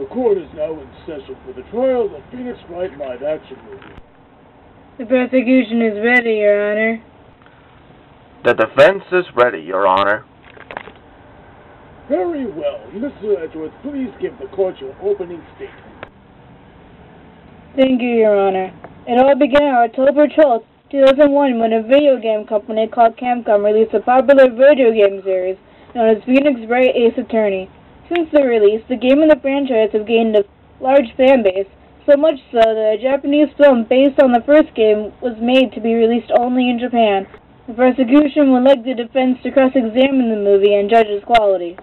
court is now in session for the trial of the Phoenix Wright live-action movie. The prosecution is ready, Your Honor. The defense is ready, Your Honor. Very well. Mr. Edgeworth, please give the court your opening statement. Thank you, Your Honor. It all began on October 12, 2001, when a video game company called Capcom released a popular video game series known as Phoenix Wright Ace Attorney. Since the release, the game and the franchise have gained a large fan base, so much so that a Japanese film based on the first game was made to be released only in Japan. The prosecution would like the defense to cross-examine the movie and judge its quality.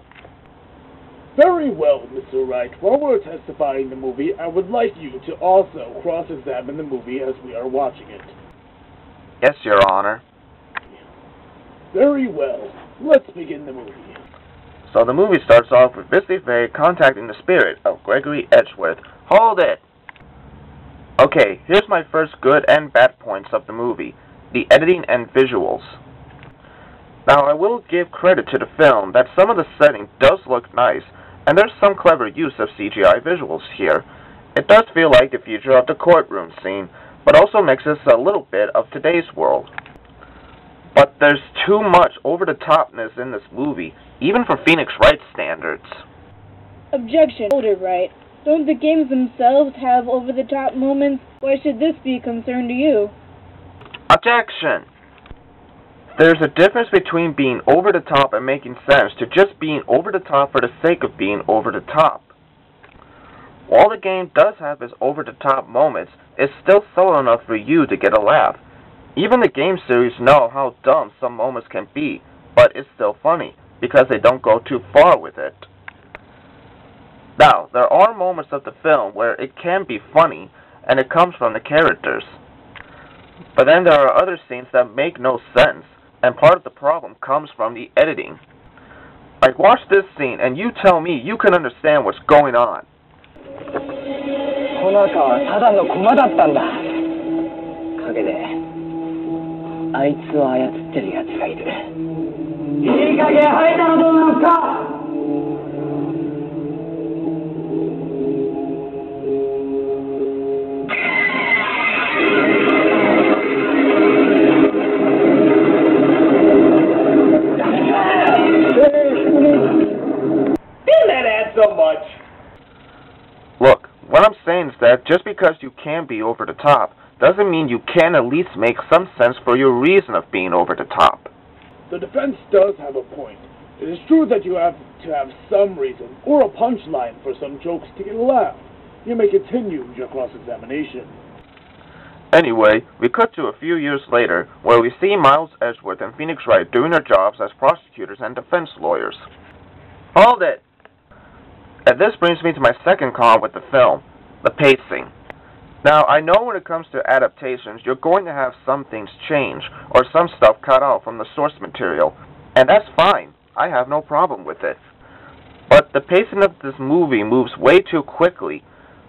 Very well, Mr. Wright. While we're testifying the movie, I would like you to also cross-examine the movie as we are watching it. Yes, Your Honor. Very well. Let's begin the movie. So the movie starts off with Misty Faye contacting the spirit of Gregory Edgeworth. Hold it! Okay, here's my first good and bad points of the movie. The editing and visuals. Now, I will give credit to the film that some of the setting does look nice, and there's some clever use of CGI visuals here. It does feel like the future of the courtroom scene, but also mixes a little bit of today's world. But there's too much over-the-topness in this movie, even for Phoenix Wright standards. Objection. Hold it, Wright. Don't the games themselves have over-the-top moments? Why should this be a concern to you? Objection! There's a difference between being over-the-top and making sense to just being over-the-top for the sake of being over-the-top. While the game does have its over-the-top moments, it's still subtle enough for you to get a laugh. Even the game series know how dumb some moments can be, but it's still funny, because they don't go too far with it. Now, there are moments of the film where it can be funny, and it comes from the characters. But then there are other scenes that make no sense, and part of the problem comes from the editing. Like, watch this scene, and you tell me you can understand what's going on. この赤はただの駒だったんだ。陰であいつを操ってる奴がいる。いい加減吐いたらどうなんすか。Didn't that add so much? Look, what I'm saying is that just because you can be over the top doesn't mean you can at least make some sense for your reason of being over the top. The defense does have a point. It is true that you have to have some reason, or a punchline for some jokes to get a laugh. You may continue your cross-examination. Anyway, we cut to a few years later, where we see Miles Edgeworth and Phoenix Wright doing their jobs as prosecutors and defense lawyers. Hold it! And this brings me to my second con with the film, the pacing. Now, I know when it comes to adaptations, you're going to have some things change, or some stuff cut out from the source material, and that's fine. I have no problem with it. But the pacing of this movie moves way too quickly.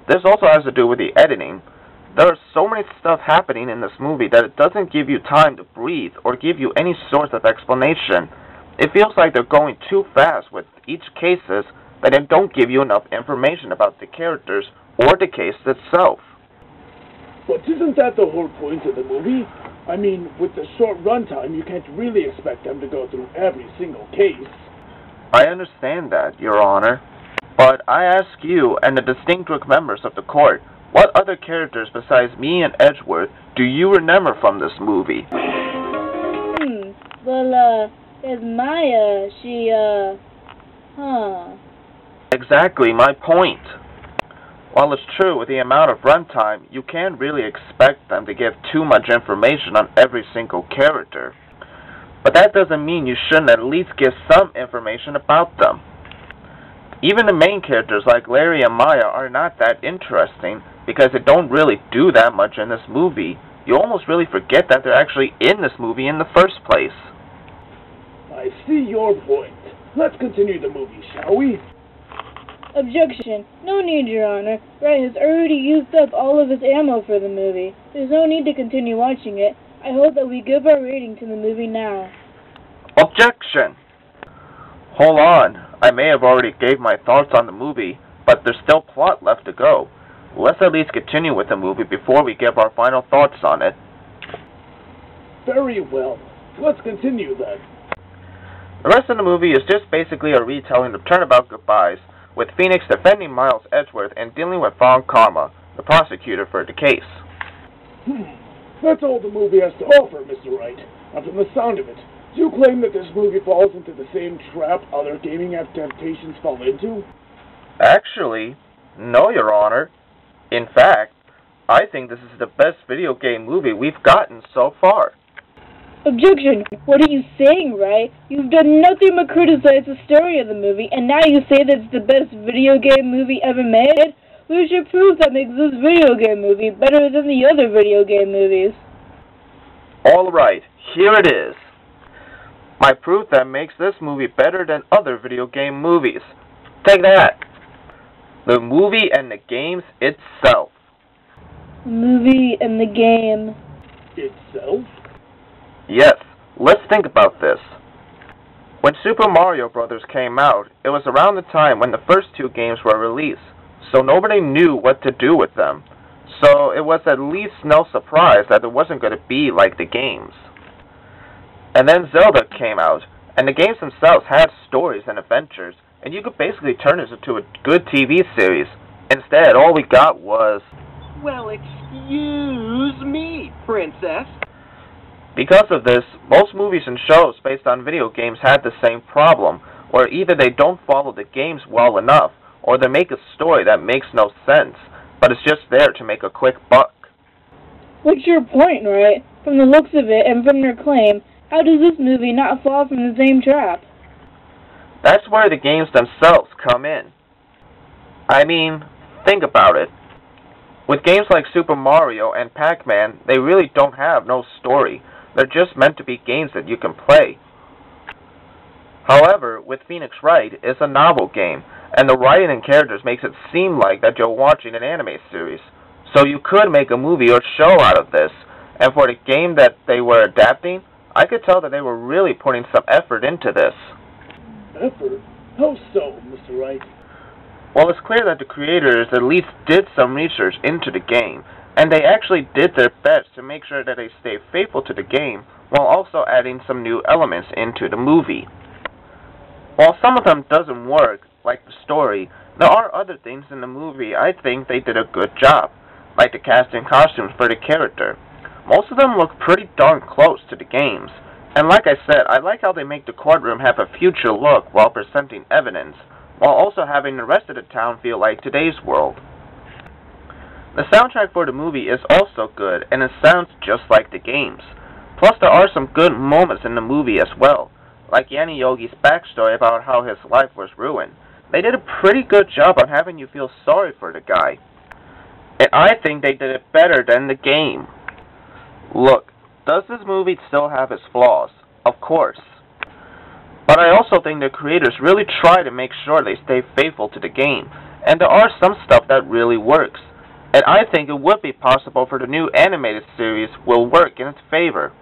This also has to do with the editing. There is so much stuff happening in this movie that it doesn't give you time to breathe or give you any sort of explanation. It feels like they're going too fast with each cases that they don't give you enough information about the characters or the case itself. But isn't that the whole point of the movie? I mean, with the short runtime, you can't really expect them to go through every single case. I understand that, Your Honor. But I ask you and the distinguished members of the court, what other characters besides me and Edgeworth do you remember from this movie? Well, there's Maya. Exactly my point. While it's true with the amount of runtime, you can't really expect them to give too much information on every single character. But that doesn't mean you shouldn't at least give some information about them. Even the main characters like Larry and Maya are not that interesting because they don't really do that much in this movie. You almost really forget that they're actually in this movie in the first place. I see your point. Let's continue the movie, shall we? Objection. No need, Your Honor. Wright has already used up all of his ammo for the movie. There's no need to continue watching it. I hope that we give our rating to the movie now. Objection! Hold on. I may have already gave my thoughts on the movie, but there's still plot left to go. Let's at least continue with the movie before we give our final thoughts on it. Very well. Let's continue then. The rest of the movie is just basically a retelling of Turnabout Goodbyes, with Phoenix defending Miles Edgeworth and dealing with Von Karma, the prosecutor for the case. That's all the movie has to offer, Mr. Wright. And from the sound of it, do you claim that this movie falls into the same trap other gaming adaptations fall into? Actually, no, Your Honor. In fact, I think this is the best video game movie we've gotten so far. Objection! What are you saying, Wright? You've done nothing but criticize the story of the movie, and now you say that it's the best video game movie ever made? Where's your proof that makes this video game movie better than the other video game movies? All right, here it is. My proof that makes this movie better than other video game movies. Take that. The movie and the games itself. The movie and the game Itself? Yes, let's think about this. When Super Mario Bros. Came out, it was around the time when the first two games were released, so nobody knew what to do with them. So it was at least no surprise that it wasn't going to be like the games. And then Zelda came out, and the games themselves had stories and adventures, and you could basically turn this into a good TV series. Instead, all we got was... Well, excuse me, princess. Because of this, most movies and shows based on video games had the same problem, where either they don't follow the games well enough, or they make a story that makes no sense, but it's just there to make a quick buck. What's your point, Wright? From the looks of it and from their claim, how does this movie not fall from the same trap? That's where the games themselves come in. I mean, think about it. With games like Super Mario and Pac-Man, they really don't have no story. They're just meant to be games that you can play. However, with Phoenix Wright, it's a novel game, and the writing and characters makes it seem like that you're watching an anime series. So you could make a movie or show out of this, and for the game that they were adapting, I could tell that they were really putting some effort into this. Effort? How so, Mr. Wright? Well, it's clear that the creators at least did some research into the game, and they actually did their best to make sure that they stay faithful to the game, while also adding some new elements into the movie. While some of them doesn't work, like the story, there are other things in the movie I think they did a good job, like the cast and costumes for the character. Most of them look pretty darn close to the games, and like I said, I like how they make the courtroom have a future look while presenting evidence, while also having the rest of the town feel like today's world. The soundtrack for the movie is also good, and it sounds just like the games. Plus, there are some good moments in the movie as well, like Yanni Yogi's backstory about how his life was ruined. They did a pretty good job on having you feel sorry for the guy. And I think they did it better than the game. Look, does this movie still have its flaws? Of course. But I also think the creators really try to make sure they stay faithful to the game, and there are some stuff that really works. And I think it would be possible for the new animated series will work in its favor.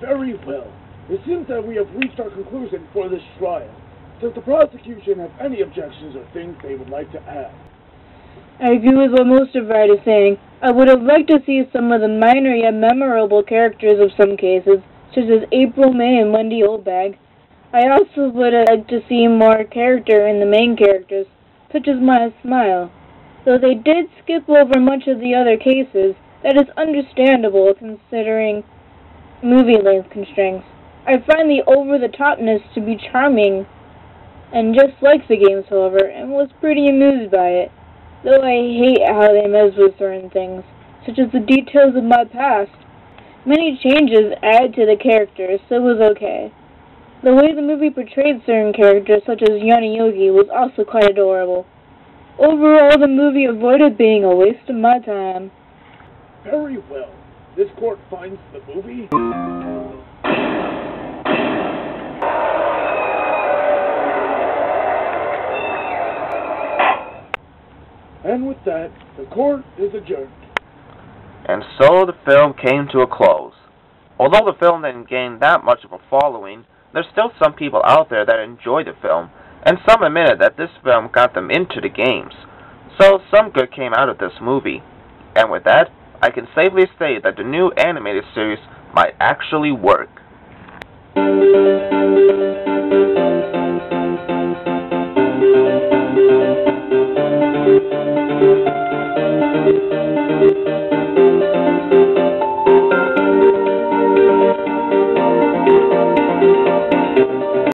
Very well. It seems that we have reached our conclusion for this trial. Does the prosecution have any objections or things they would like to add? I agree with what most of Wright is saying. I would have liked to see some of the minor yet memorable characters of some cases, such as April May and Wendy Oldbag. I also would have liked to see more character in the main characters, such as Maya Smile. Though they did skip over much of the other cases, that is understandable considering movie length constraints. I find the over-the-topness to be charming, and just like the games, however, and was pretty amused by it. Though I hate how they mess with certain things, such as the details of my past. Many changes add to the characters, so it was okay. The way the movie portrayed certain characters, such as Yanni Yogi, was also quite adorable. Overall, the movie avoided being a waste of my time. Very well. This court finds the movie... And with that, the court is adjourned. And so the film came to a close. Although the film didn't gain that much of a following, there's still some people out there that enjoy the film, and some admitted that this film got them into the games. So some good came out of this movie. And with that, I can safely say that the new animated series might actually work.